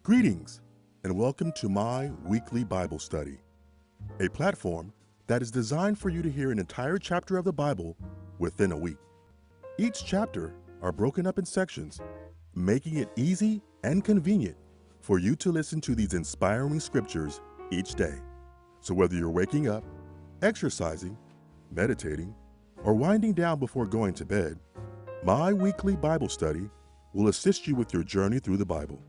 Greetings, and welcome to my weekly Bible study, a platform that is designed for you to hear an entire chapter of the Bible within a week. Each chapter are broken up in sections, making it easy and convenient for you to listen to these inspiring scriptures each day. So whether you're waking up, exercising, meditating, or winding down before going to bed, my weekly Bible study will assist you with your journey through the Bible.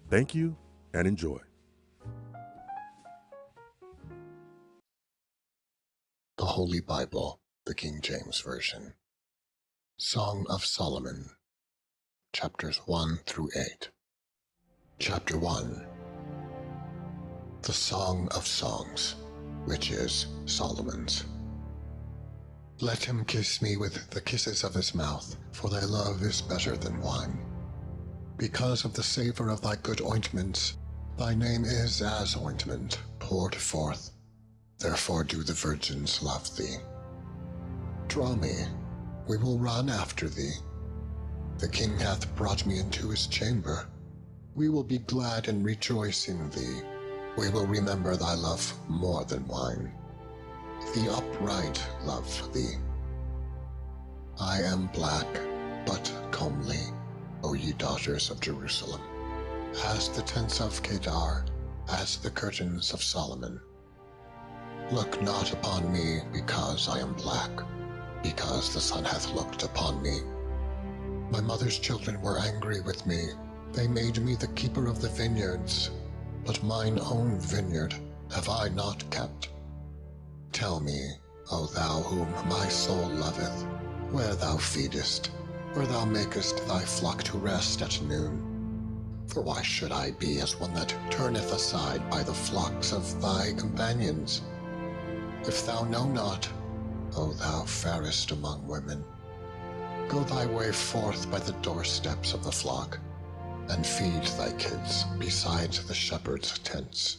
Thank you and enjoy. The Holy Bible, the King James Version. Song of Solomon, chapters 1 through 8. Chapter 1. The Song of Songs, which is Solomon's. Let him kiss me with the kisses of his mouth, for thy love is better than wine. Because of the savor of thy good ointments, thy name is as ointment poured forth. Therefore do the virgins love thee. Draw me, we will run after thee. The king hath brought me into his chamber. We will be glad and rejoice in thee. We will remember thy love more than wine. The upright love thee. I am black, but comely, O ye daughters of Jerusalem, as the tents of Kedar, as the curtains of Solomon. Look not upon me because I am black, because the sun hath looked upon me. My mother's children were angry with me. They made me the keeper of the vineyards, but mine own vineyard have I not kept. Tell me, O thou whom my soul loveth, where thou feedest, where thou makest thy flock to rest at noon. For why should I be as one that turneth aside by the flocks of thy companions? If thou know not, O thou fairest among women, go thy way forth by the doorsteps of the flock, and feed thy kids beside the shepherds' tents.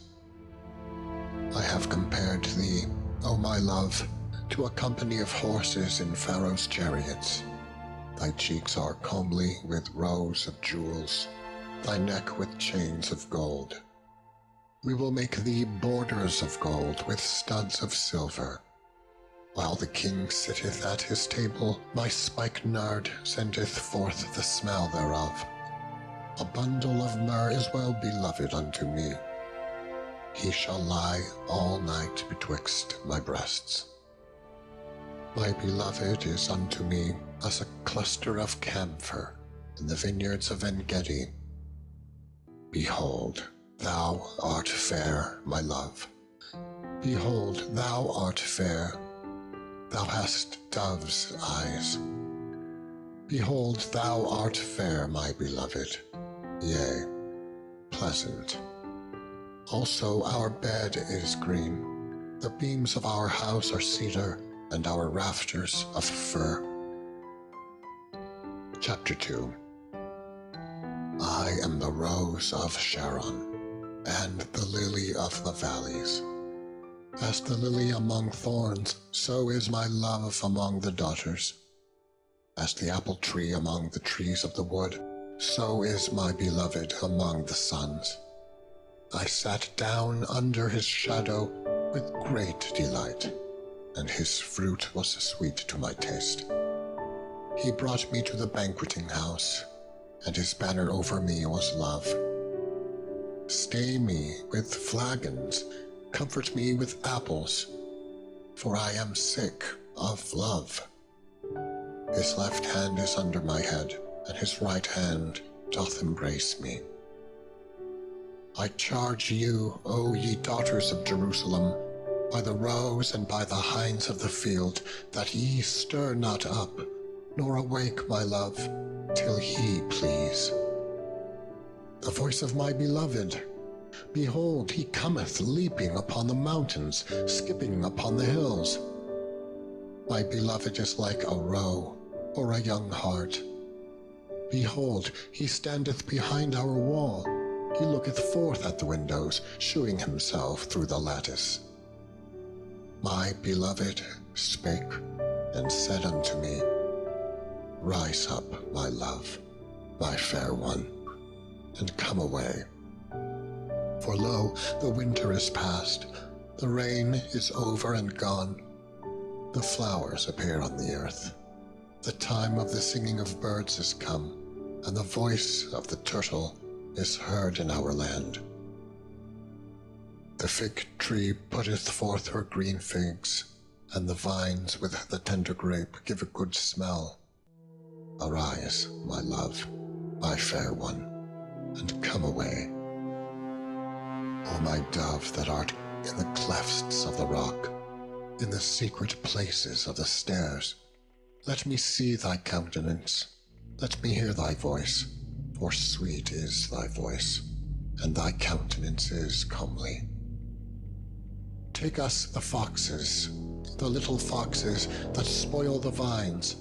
I have compared thee, O my love, to a company of horses in Pharaoh's chariots. Thy cheeks are comely with rows of jewels, thy neck with chains of gold. We will make thee borders of gold with studs of silver. While the king sitteth at his table, my spikenard sendeth forth the smell thereof. A bundle of myrrh is well beloved unto me. He shall lie all night betwixt my breasts. My beloved is unto me as a cluster of camphor in the vineyards of En-gedi. Behold, thou art fair, my love. Behold, thou art fair. Thou hast dove's eyes. Behold, thou art fair, my beloved. Yea, pleasant. Also our bed is green. The beams of our house are cedar, and our rafters of fir. Chapter 2. I am the rose of Sharon, and the lily of the valleys. As the lily among thorns, so is my love among the daughters. As the apple tree among the trees of the wood, so is my beloved among the sons. I sat down under his shadow with great delight, and his fruit was sweet to my taste. He brought me to the banqueting house, and his banner over me was love. Stay me with flagons, comfort me with apples, for I am sick of love. His left hand is under my head, and his right hand doth embrace me. I charge you, O ye daughters of Jerusalem, by the roes and by the hinds of the field, that ye stir not up, nor awake my love, till he please. The voice of my beloved, behold, he cometh leaping upon the mountains, skipping upon the hills. My beloved is like a roe, or a young hart. Behold, he standeth behind our wall. He looketh forth at the windows, shewing himself through the lattice. My beloved spake, and said unto me, Rise up, my love, my fair one, and come away, For lo, the winter is past, the rain is over and gone. The flowers appear on the earth. The time of the singing of birds is come, and the voice of the turtle is heard in our land. The fig tree putteth forth her green figs, and the vines with the tender grape give a good smell. Arise, my love, my fair one, and come away. O my dove that art in the clefts of the rock, in the secret places of the stairs, let me see thy countenance, let me hear thy voice, for sweet is thy voice, and thy countenance is comely. Take us the foxes, the little foxes that spoil the vines,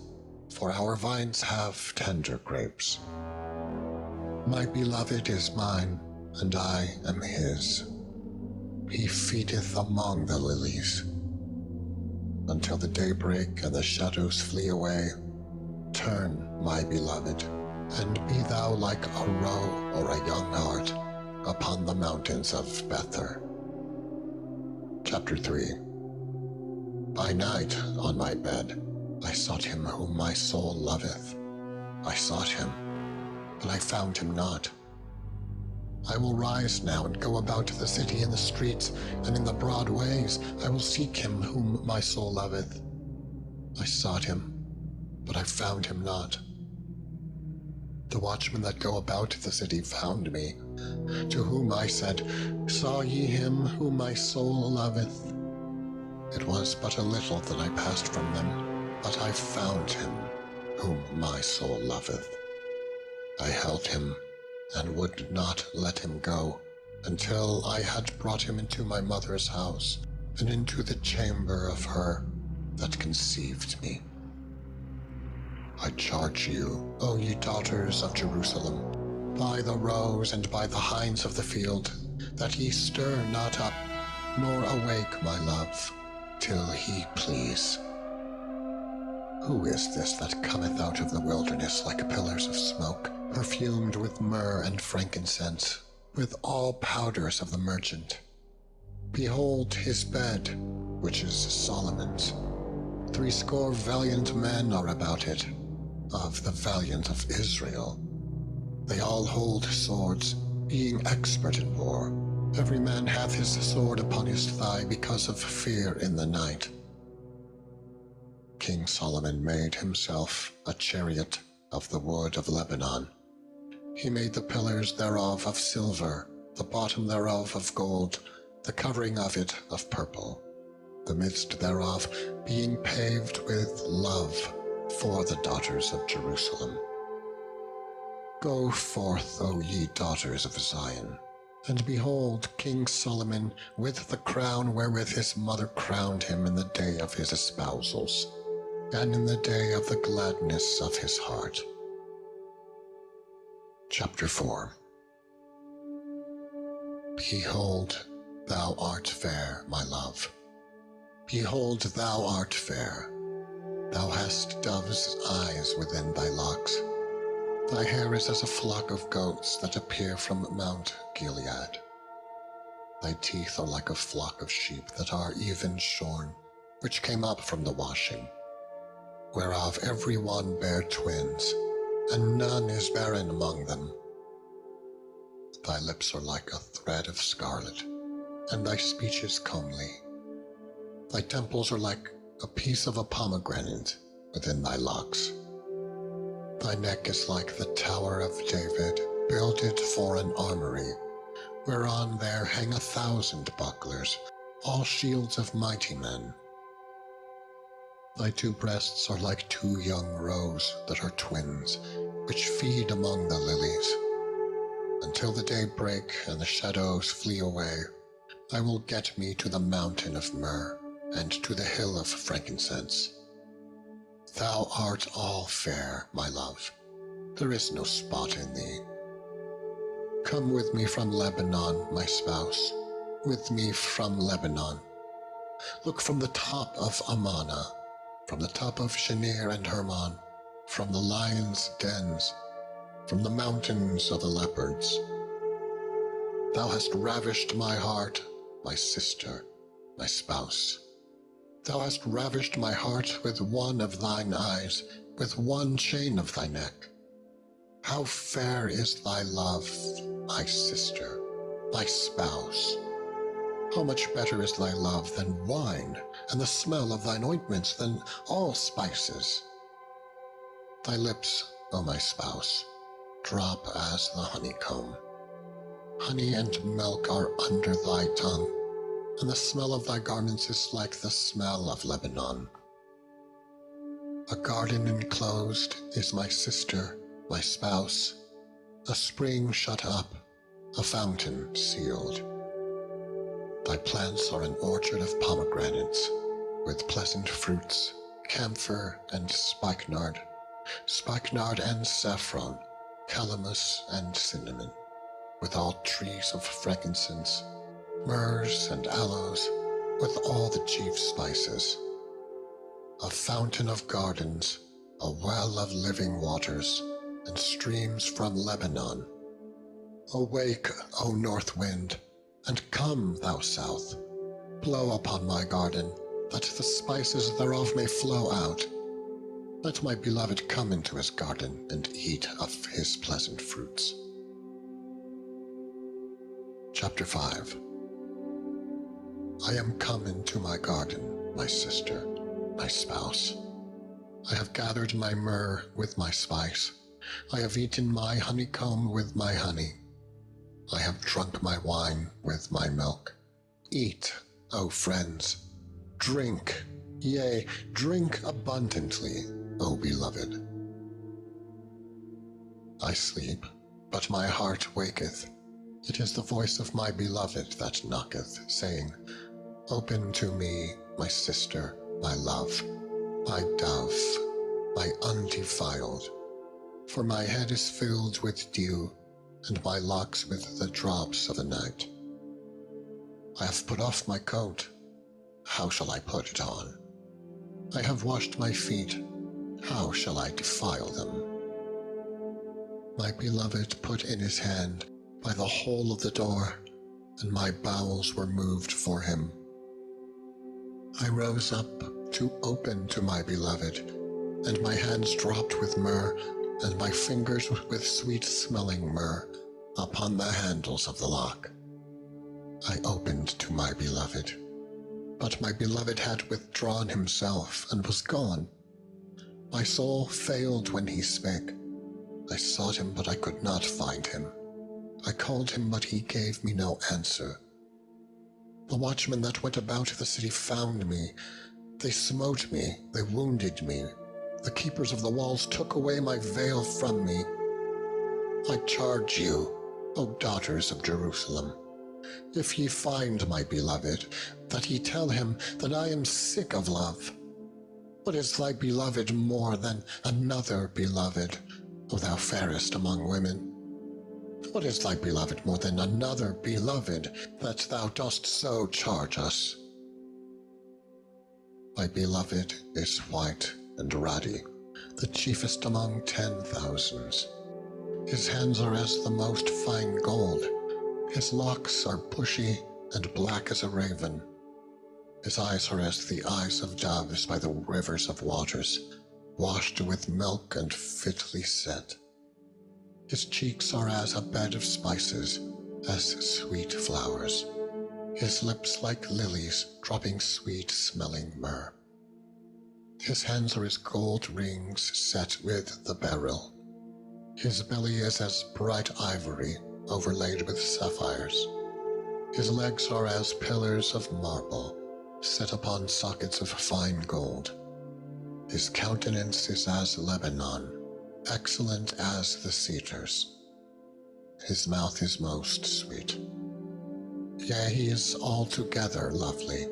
for our vines have tender grapes. My beloved is mine, and I am his. He feedeth among the lilies. Until the daybreak and the shadows flee away, turn, my beloved, and be thou like a roe or a young hart upon the mountains of Bether. Chapter 3. By night, on my bed, I sought him whom my soul loveth. I sought him, but I found him not. I will rise now and go about the city in the streets, and in the broad ways I will seek him whom my soul loveth. I sought him, but I found him not. The watchmen that go about the city found me, to whom I said, Saw ye him whom my soul loveth? It was but a little that I passed from them, but I found him whom my soul loveth. I held him, and would not let him go, until I had brought him into my mother's house, and into the chamber of her that conceived me. I charge you, O ye daughters of Jerusalem, by the roes and by the hinds of the field, that ye stir not up, nor awake my love, till he please. Who is this that cometh out of the wilderness like pillars of smoke, perfumed with myrrh and frankincense, with all powders of the merchant? Behold his bed, which is Solomon's. 80 valiant men are about it, of the valiant of Israel. They all hold swords, being expert in war. Every man hath his sword upon his thigh because of fear in the night. King Solomon made himself a chariot of the wood of Lebanon. He made the pillars thereof of silver, the bottom thereof of gold, the covering of it of purple, the midst thereof being paved with love for the daughters of Jerusalem. Go forth, O ye daughters of Zion, and behold King Solomon with the crown wherewith his mother crowned him in the day of his espousals, and in the day of the gladness of his heart. Chapter 4. Behold, thou art fair, my love. Behold, thou art fair. Thou hast dove's eyes within thy locks. Thy hair is as a flock of goats that appear from Mount Gilead. Thy teeth are like a flock of sheep that are even shorn, which came up from the washing, whereof every one bare twins, and none is barren among them. Thy lips are like a thread of scarlet, and thy speech is comely. Thy temples are like a piece of a pomegranate within thy locks. Thy neck is like the tower of David, builded for an armory, whereon there hang 1,000 bucklers, all shields of mighty men. Thy 2 breasts are like 2 young roes that are twins, which feed among the lilies. Until the day break and the shadows flee away, I will get me to the mountain of myrrh, and to the hill of frankincense. Thou art all fair, my love. There is no spot in thee. Come with me from Lebanon, my spouse, with me from Lebanon. Look from the top of Amana, from the top of Shenir and Hermon, from the lions' dens, from the mountains of the leopards. Thou hast ravished my heart, my sister, my spouse. Thou hast ravished my heart with one of thine eyes, with one chain of thy neck. How fair is thy love, my sister, my spouse! How much better is thy love than wine, and the smell of thine ointments than all spices. Thy lips, O my spouse, drop as the honeycomb. Honey and milk are under thy tongue, and the smell of thy garments is like the smell of Lebanon. A garden enclosed is my sister, my spouse, a spring shut up, a fountain sealed. Thy plants are an orchard of pomegranates, with pleasant fruits, camphor and spikenard and saffron, calamus and cinnamon, with all trees of frankincense, myrrhs and aloes, with all the chief spices. A fountain of gardens, a well of living waters, and streams from Lebanon. Awake, O north wind, and come, thou south. Blow upon my garden, that the spices thereof may flow out. Let my beloved come into his garden, and eat of his pleasant fruits. Chapter 5. I am come into my garden, my sister, my spouse. I have gathered my myrrh with my spice. I have eaten my honeycomb with my honey. I have drunk my wine with my milk. Eat, O friends, drink, yea, drink abundantly, O beloved. I sleep, but my heart waketh. It is the voice of my beloved that knocketh, saying, Open to me, my sister, my love, my dove, my undefiled. For my head is filled with dew, and my locks with the drops of the night. I have put off my coat. How shall I put it on? I have washed my feet. How shall I defile them? My beloved put in his hand by the hole of the door, and my bowels were moved for him. I rose up to open to my beloved, and my hands dropped with myrrh, and my fingers with sweet-smelling myrrh upon the handles of the lock. I opened to my beloved, but my beloved had withdrawn himself and was gone. My soul failed when he spake. I sought him, but I could not find him. I called him, but he gave me no answer. The watchmen that went about the city found me. They smote me, they wounded me. The keepers of the walls took away my veil from me. I charge you, O daughters of Jerusalem, if ye find my beloved, that ye tell him that I am sick of love. What is thy beloved more than another beloved, O thou fairest among women? What is thy beloved more than another beloved, that thou dost so charge us? My beloved is white and ruddy, the chiefest among 10,000s. His hands are as the most fine gold. His locks are bushy and black as a raven. His eyes are as the eyes of doves by the rivers of waters, washed with milk and fitly set. His cheeks are as a bed of spices, as sweet flowers. His lips like lilies, dropping sweet-smelling myrrh. His hands are as gold rings set with the beryl. His belly is as bright ivory, overlaid with sapphires. His legs are as pillars of marble, set upon sockets of fine gold. His countenance is as Lebanon, excellent as the cedars. His mouth is most sweet. Yea, he is altogether lovely.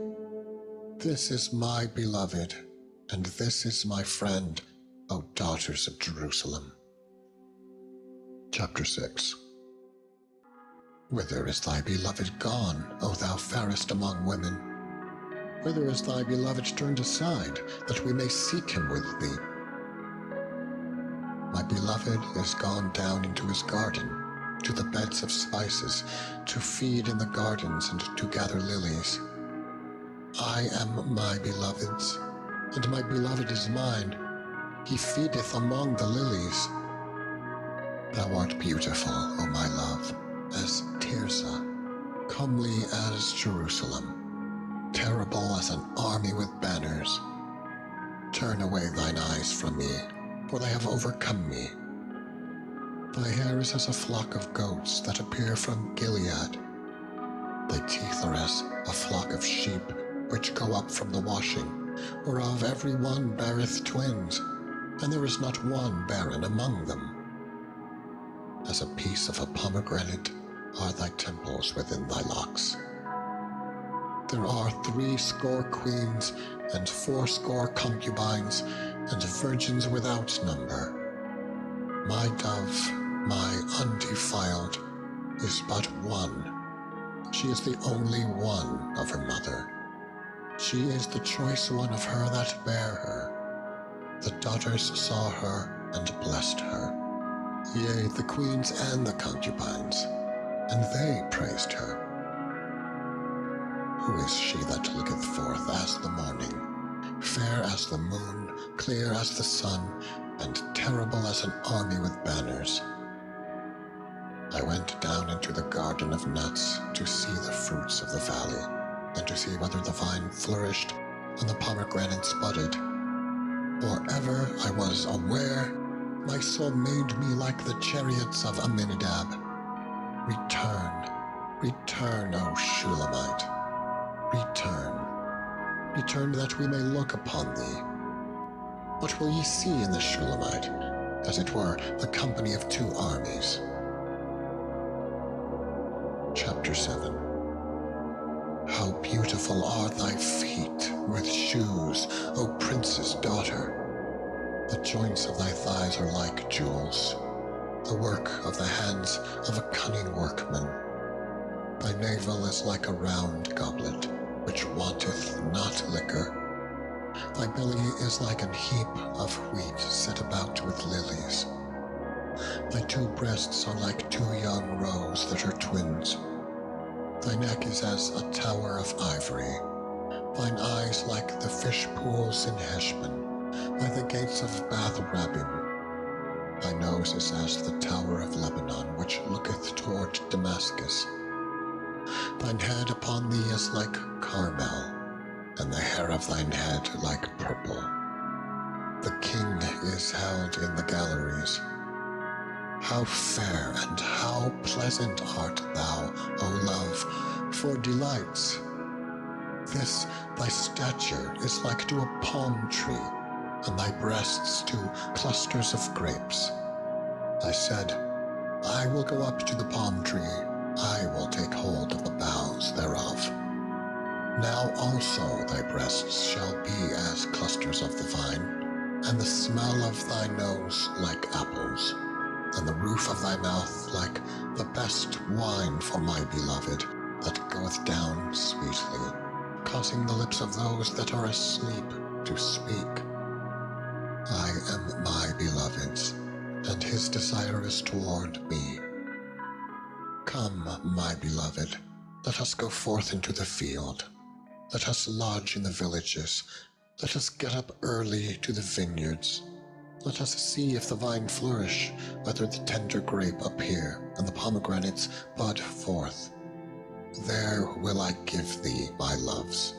This is my beloved, and this is my friend, O daughters of Jerusalem. Chapter 6. Whither is thy beloved gone, O thou fairest among women? Whither is thy beloved turned aside, that we may seek him with thee? My beloved is gone down into his garden. to the beds of spices, to feed in the gardens, and to gather lilies. I am my beloved's, and my beloved is mine. He feedeth among the lilies. Thou art beautiful, O my love, as Tirzah, comely as Jerusalem, terrible as an army with banners. Turn away thine eyes from me, for they have overcome me. Thy hair is as a flock of goats that appear from Gilead. Thy teeth are as a flock of sheep which go up from the washing, whereof every one beareth twins, and there is not one barren among them. As a piece of a pomegranate are thy temples within thy locks. There are 80 queens, and 80 concubines, and virgins without number. My dove, my undefiled, is but one. She is the only one of her mother. She is the choice one of her that bare her. The daughters saw her and blessed her. Yea, the queens and the concubines, and they praised her. Who is she that looketh forth as the morning, fair as the moon, clear as the sun, and terrible as an army with banners? I went down into the garden of nuts to see the fruits of the valley, and to see whether the vine flourished and the pomegranates budded. Or ever I was aware, my soul made me like the chariots of Aminadab. Return, return, O Shulamite. Return that we may look upon thee. What will ye see in the Shulamite? As it were, the company of 2 armies. Chapter 7. How beautiful are thy feet with shoes, O prince's daughter! The joints of thy thighs are like jewels, the work of the hands of a cunning workman. Thy navel is like a round goblet, which wanteth not liquor. Thy belly is like an heap of wheat set about with lilies. Thy 2 breasts are like 2 young roes that are twins. Thy neck is as a tower of ivory. Thine eyes like the fish pools in Heshbon, by the gates of Bath Rabbim. Thy nose is as the tower of Lebanon, which looketh toward Damascus. Thine head upon thee is like Carmel, and the hair of thine head like purple. The king is held in the galleries. How fair and how pleasant art thou, O love, for delights! This thy stature is like to a palm tree, and thy breasts to clusters of grapes. I said, I will go up to the palm tree, I will take hold of the boughs thereof. Now also thy breasts shall be as clusters of the vine, and the smell of thy nose like apples, and the roof of thy mouth like the best wine for my beloved, that goeth down sweetly, causing the lips of those that are asleep to speak. I am my beloved's, and his desire is toward me. Come, my beloved, let us go forth into the field. Let us lodge in the villages. Let us get up early to the vineyards. Let us see if the vine flourish, whether the tender grape appear, and the pomegranates bud forth. There will I give thee my loves.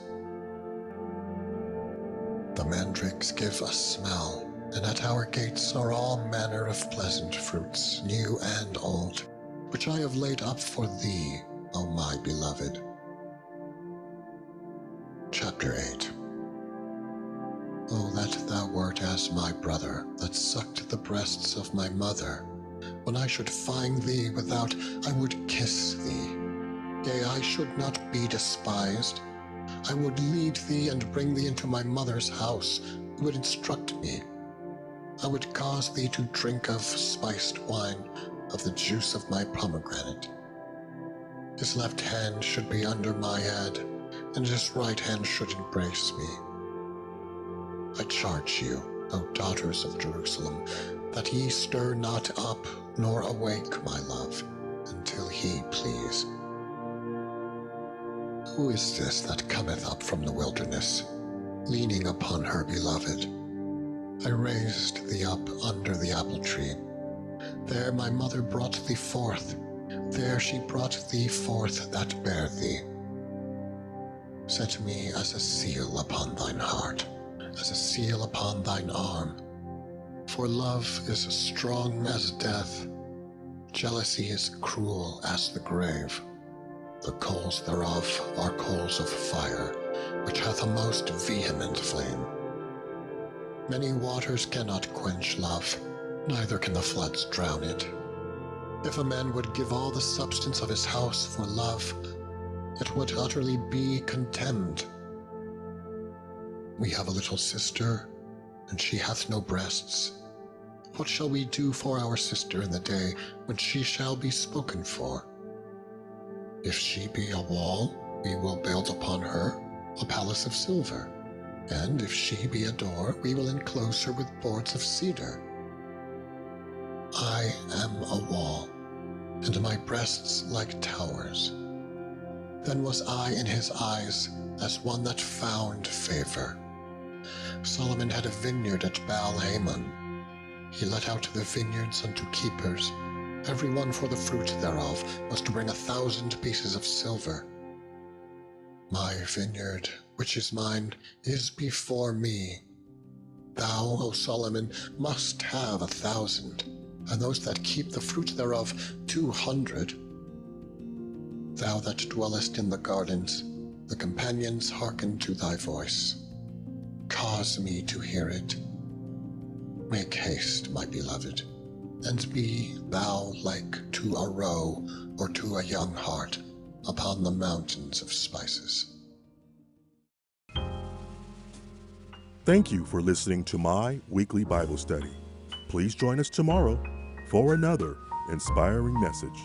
The mandrakes give a smell, and at our gates are all manner of pleasant fruits, new and old, which I have laid up for thee, O my beloved. Chapter 8. Oh, that thou wert as my brother, that sucked the breasts of my mother. When I should find thee without, I would kiss thee. Yea, I should not be despised. I would lead thee and bring thee into my mother's house. You would instruct me. I would cause thee to drink of spiced wine, of the juice of my pomegranate. His left hand should be under my head, and his right hand should embrace me. I charge you, O daughters of Jerusalem, that ye stir not up nor awake my love, till he please. Who is this that cometh up from the wilderness, leaning upon her beloved? I raised thee up under the apple tree. There my mother brought thee forth. There she brought thee forth that bare thee. Set me as a seal upon thine heart, as a seal upon thine arm. For love is strong as death, jealousy is cruel as the grave. The coals thereof are coals of fire, which hath a most vehement flame. Many waters cannot quench love, neither can the floods drown it. If a man would give all the substance of his house for love, it would utterly be contemned. We have a little sister, and she hath no breasts. What shall we do for our sister in the day when she shall be spoken for? If she be a wall, we will build upon her a palace of silver. And if she be a door, we will enclose her with boards of cedar. I am a wall, and my breasts like towers. Then was I in his eyes as one that found favor. Solomon had a vineyard at Baal-Hamon. He let out the vineyards unto keepers. Every one for the fruit thereof must bring 1,000 pieces of silver. My vineyard, which is mine, is before me. Thou, O Solomon, must have 1,000, and those that keep the fruit thereof 200. Thou that dwellest in the gardens, the companions hearken to thy voice. Cause me to hear it. Make haste, my beloved, and be thou like to a roe or to a young hart upon the mountains of spices. Thank you for listening to my weekly Bible study. Please join us tomorrow for another inspiring message.